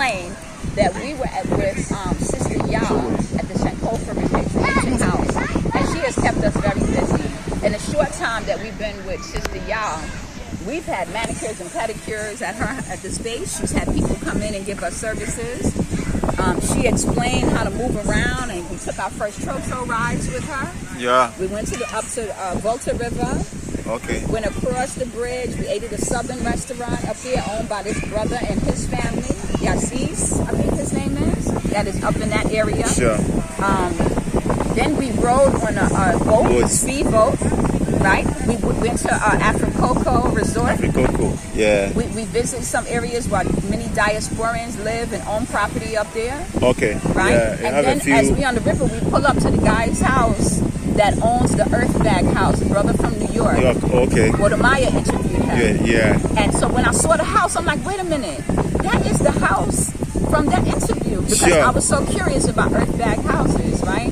explain that we were with Sister Ya at the Sankofa Repatriation House, and she has kept us very busy. In the short time that we've been with Sister Ya, we've had manicures and pedicures at the space. She's had people come in and give us services. She explained how to move around, and we took our first Trotro rides with her. Yeah. We went up to Volta River. Okay. Went across the bridge. We ate at a southern restaurant up there owned by this brother and his family. Yasis, I think his name is. That is up in that area. Sure. Then we rode on a boat, speedboat. Right? We went to Africoco Resort. Africoco, yeah. We visited some areas where many diasporans live and own property up there. Okay. Right? Yeah, and then as we on the river, we pull up to the guy's house that owns the Earthbag House, a brother from New York. Okay. Wadamaya interviewed him. Yeah. And so when I saw the house, I'm like, wait a minute, that is the house from that interview. Because I was so curious about Earthbag houses, right?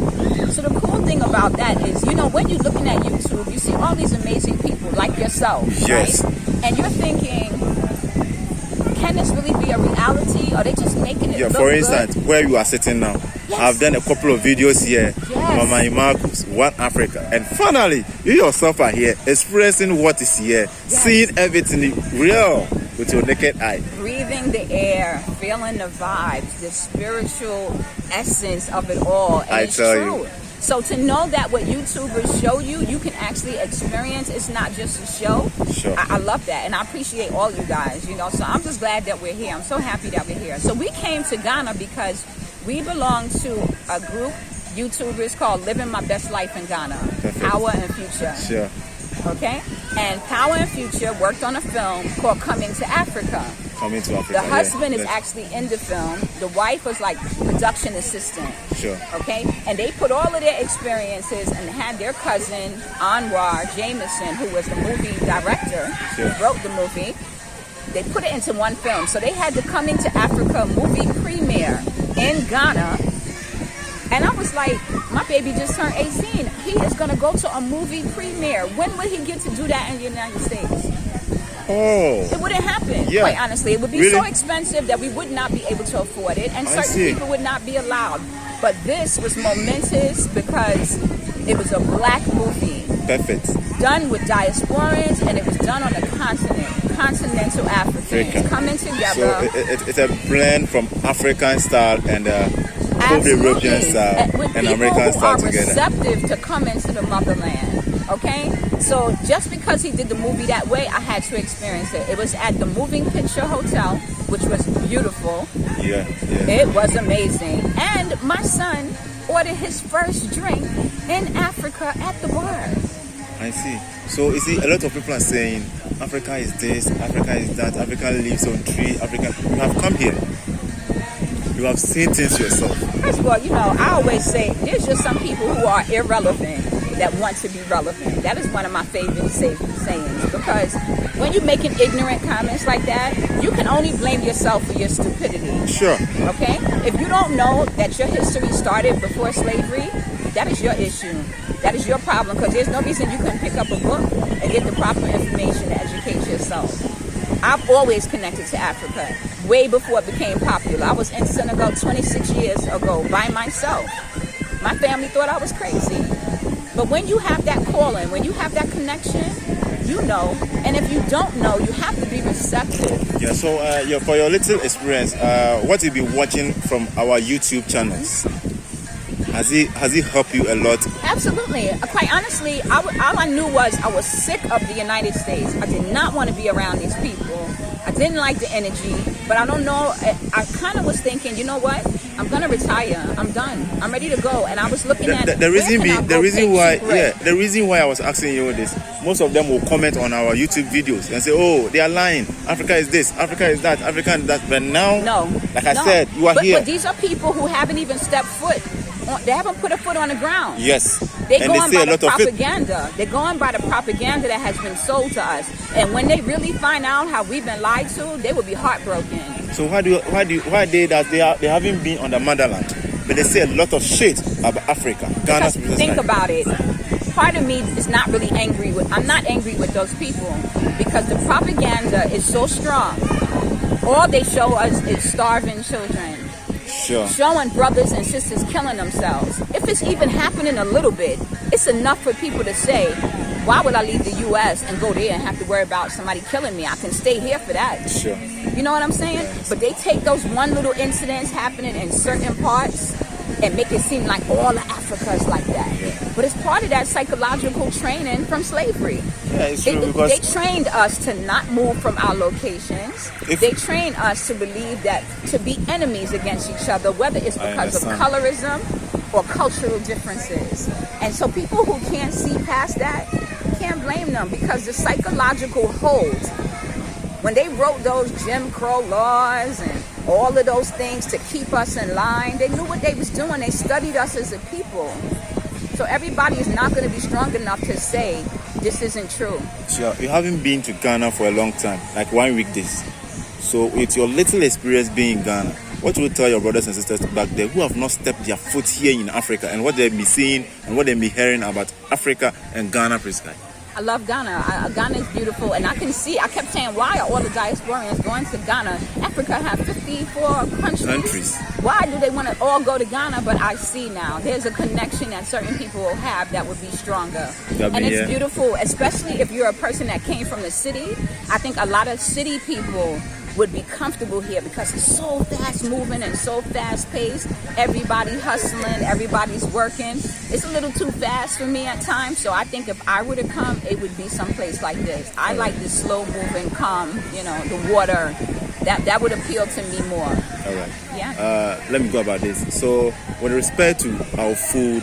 So the cool thing about that is, you know, when you're looking at YouTube, you see all these amazing people like yourself, yes, right? And you're thinking, can this really be a reality? Are they just making it look for instance, good? where you are sitting now, yes, I've done a couple of videos here, yes, Mama Imagus, One Africa, and finally, you yourself are here, experiencing what is here, yes, seeing everything real with your naked eye. Breathing the air, feeling the vibes, the spiritual essence of it all. And it's true. So to know that what YouTubers show you, you can actually experience. It's not just a show. Sure. I love that, and I appreciate all you guys, you know. So I'm just glad that we're here. I'm so happy that we're here. So we came to Ghana because we belong to a group YouTubers called Living My Best Life in Ghana. Perfect. Power and Future. Sure. Okay? And Power and Future worked on a film called Coming to Africa. Coming to Africa. The husband is actually in the film. The wife was like production assistant. Sure. Okay? And they put all of their experiences and had their cousin, Anwar Jameson, who was the movie director, who wrote the movie. They put it into one film. So they had the Coming to Africa movie premiere in Ghana. And I was like, my baby just turned 18. He is going to go to a movie premiere. When will he get to do that in the United States? Oh. It wouldn't happen, quite honestly. It would be so expensive that we would not be able to afford it, and certain people would not be allowed. But this was momentous because it was a black movie. Perfect. Done with diasporans, and it was done on a continent, continental Africans coming together. So it's a blend from African style and European style and American style together. Receptive to come into the motherland. Okay, so just because he did the movie that way, I had to experience it. It was at the Moving Picture Hotel, which was beautiful. Yeah. It was amazing. And my son ordered his first drink in Africa at the bar. I see. So you see, a lot of people are saying Africa is this, Africa is that, Africa lives on trees, Africa. You have come here. You have seen things yourself. First of all, you know, I always say there's just some people who are irrelevant that want to be relevant. That is one of my favorite sayings, because when you're making ignorant comments like that, you can only blame yourself for your stupidity. Sure. Okay? If you don't know that your history started before slavery, that is your issue. That is your problem, because there's no reason you couldn't pick up a book and get the proper information to educate yourself. I've always connected to Africa, way before it became popular. I was in Senegal 26 years ago by myself. My family thought I was crazy. But when you have that calling, when you have that connection, you know. And if you don't know, you have to be receptive. Yeah, so for your little experience, what you've been watching from our YouTube channels, has it helped you a lot? Absolutely. Quite honestly, all I knew was I was sick of the United States. I did not want to be around these people. I didn't like the energy. But I don't know, I kind of was thinking, you know what? I'm going to retire. I'm done. I'm ready to go. And I was looking at the reason why I was asking you this, most of them will comment on our YouTube videos and say, oh, they are lying. Africa is this, Africa is that, Africa is that. But now, I said, you are here. But these are people who haven't even stepped foot. They haven't put a foot on the ground. Yes. They're going by the propaganda. They're going by the propaganda that has been sold to us. And when they really find out how we've been lied to, they will be heartbroken. So why they haven't been on the motherland, but they say a lot of shit about Africa. Ghana's think about it. Part of me is not really angry with. I'm not angry with those people because the propaganda is so strong All they show us is starving children. Sure. Showing brothers and sisters killing themselves. If it's even happening a little bit, it's enough for people to say, why would I leave the U.S. and go there and have to worry about somebody killing me? I can stay here for that. Sure. You know what I'm saying? But they take those one little incidents happening in certain parts and make it seem like all of Africa is like that. Yeah. But it's part of that psychological training from slavery. Yeah, it's true because they trained us to not move from our locations. They trained us to believe that to be enemies against each other, whether it's because of colorism or cultural differences. And so people who can't see past that, can't blame them, because the psychological hold, when they wrote those Jim Crow laws and all of those things to keep us in line, they knew what they was doing. They studied us as a people. So everybody is not going to be strong enough to say this isn't true. Sure. You haven't been to Ghana for a long time, like 1 week this. So with your little experience being in Ghana, what would you tell your brothers and sisters back there who have not stepped their foot here in Africa, and what they'll be seeing and what they'll be hearing about Africa and Ghana precisely? I love Ghana. Ghana is beautiful, and I kept saying, why are all the diasporans going to Ghana? Africa has 54 countries. Why do they want to all go to Ghana? But I see now there's a connection that certain people will have that would be stronger. And it's beautiful, especially if you're a person that came from the city. I think a lot of city people would be comfortable here because it's so fast moving and so fast paced. Everybody hustling, everybody's working. It's a little too fast for me at times. So I think if I were to come, it would be someplace like this. I like the slow moving, calm, the water. That would appeal to me more. All right. Yeah. Let me go about this. So with respect to our food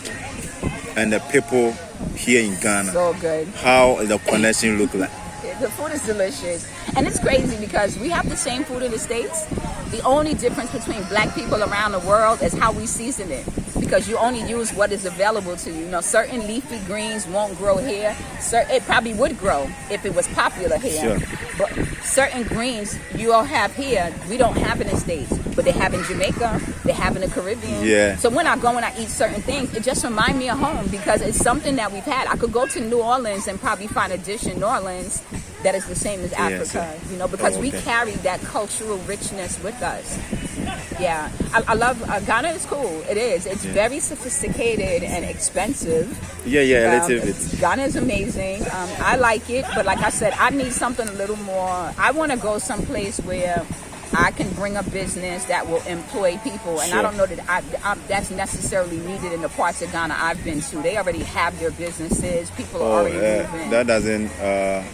and the people here in Ghana, so good. How the connection look like? The food is delicious. And it's crazy because we have the same food in the States. The only difference between black people around the world is how we season it. Because you only use what is available to you. Certain leafy greens won't grow here. It probably would grow if it was popular here. Sure. But certain greens you all have here, we don't have in the States. But they have in Jamaica, they have in the Caribbean. Yeah. So when I go and I eat certain things, it just reminds me of home because it's something that we've had. I could go to New Orleans and probably find a dish in New Orleans that is the same as Africa, because we carry that cultural richness with us. Yeah, I love Ghana. Is cool. It is. It's very sophisticated and expensive. Yeah, a little bit. Ghana is amazing. I like it, but like I said, I need something a little more. I want to go someplace where I can bring a business that will employ people, and I don't know that that's necessarily needed in the parts of Ghana I've been to. They already have their businesses. People are already moving. That doesn't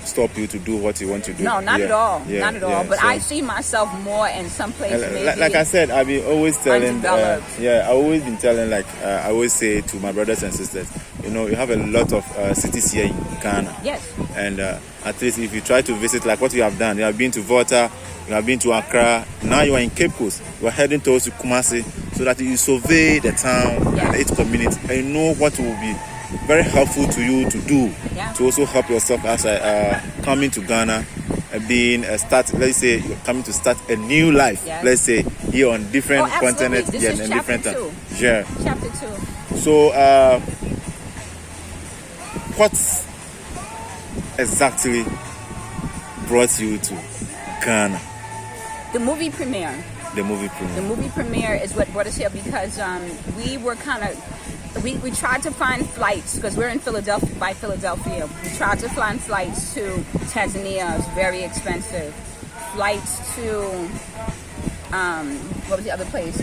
stop you to do what you want to do. No, not at all. Yeah, not at all. But so, I see myself more in some place. Like I said, I've been always telling. I've always been telling. I always say to my brothers and sisters, you have a lot of cities here in Ghana. Yes. And at least if you try to visit, like what you have done, you have been to Volta. You have been to Accra. Now you are in Cape Coast. You are heading towards Kumasi, so that you survey the town and its community, and you know what will be very helpful to you to do to also help yourself as coming to Ghana and being let's say you're coming to start a new life. Let's say here on different continents and different times. Yeah. Chapter 2. So what exactly brought you to Ghana? The movie premiere. The movie premiere. The movie premiere is what brought us here because we were we tried to find flights because we're in Philadelphia. We tried to find flights to Tanzania. It's very expensive. Flights to what was the other place?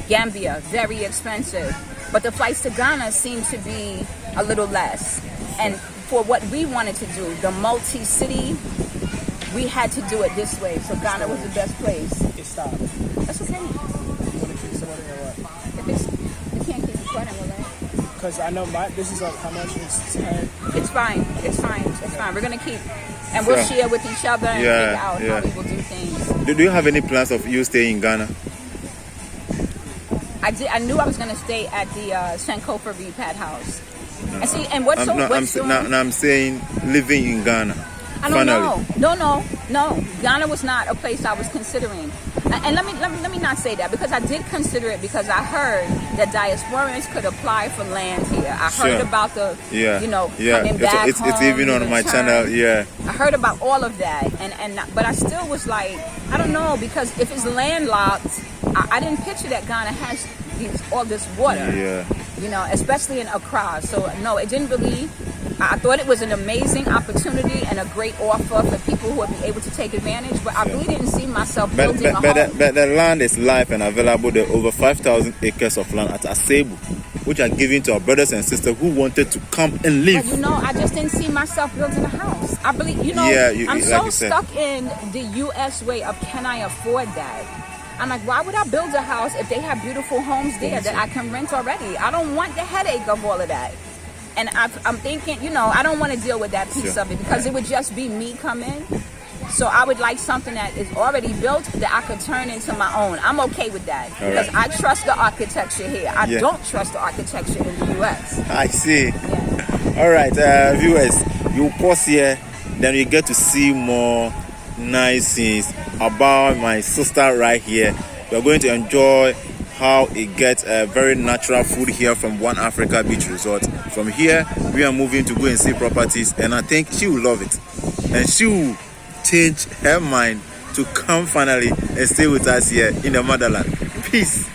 Gambia, very expensive. But the flights to Ghana seemed to be a little less. And for what we wanted to do, the multi-city, we had to do it this way, so Ghana was the best place. It stopped. That's okay. You want to keep somebody or what? If you can't keep recording, will it? Because I know this is like how much it's 10. It's fine. It's fine. We're gonna keep, and we'll share with each other and figure out how we will do things. Do you have any plans of you staying in Ghana? I knew I was gonna stay at the Sankofa Repad House. No. And see, and I'm saying living in Ghana. I don't know. No. Ghana was not a place I was considering. And let me not say that, because I did consider it, because I heard that diasporans could apply for land here. I heard about the, coming back it's home, even on my channel. Yeah. I heard about all of that, but I still was like, I don't know, because if it's landlocked, I didn't picture that Ghana has all this water. Yeah. Especially in Accra. So no, it didn't really. I thought it was an amazing opportunity and a great offer for people who would be able to take advantage, but I really didn't see myself building a home. But the land is live and available. There are over 5,000 acres of land at Asebu, which are given to our brothers and sisters who wanted to come and live. But I just didn't see myself building a house. I believe, I'm so stuck in the U.S. way of, can I afford that? I'm like, why would I build a house if they have beautiful homes there that I can rent already? I don't want the headache of all of that. And I'm thinking, I don't want to deal with that piece of it, because it would just be me coming. So I would like something that is already built that I could turn into my own. I'm okay with that, because I trust the architecture here. I don't trust the architecture in the U.S. I see. Yeah. All right, viewers, you pause here, then you get to see more nice things about my sister right here. You're going to enjoy how it gets very natural food here from One Africa Beach Resort. From here, we are moving to go and see properties, and I think she will love it, and she will change her mind to come finally and stay with us here in the motherland. Peace.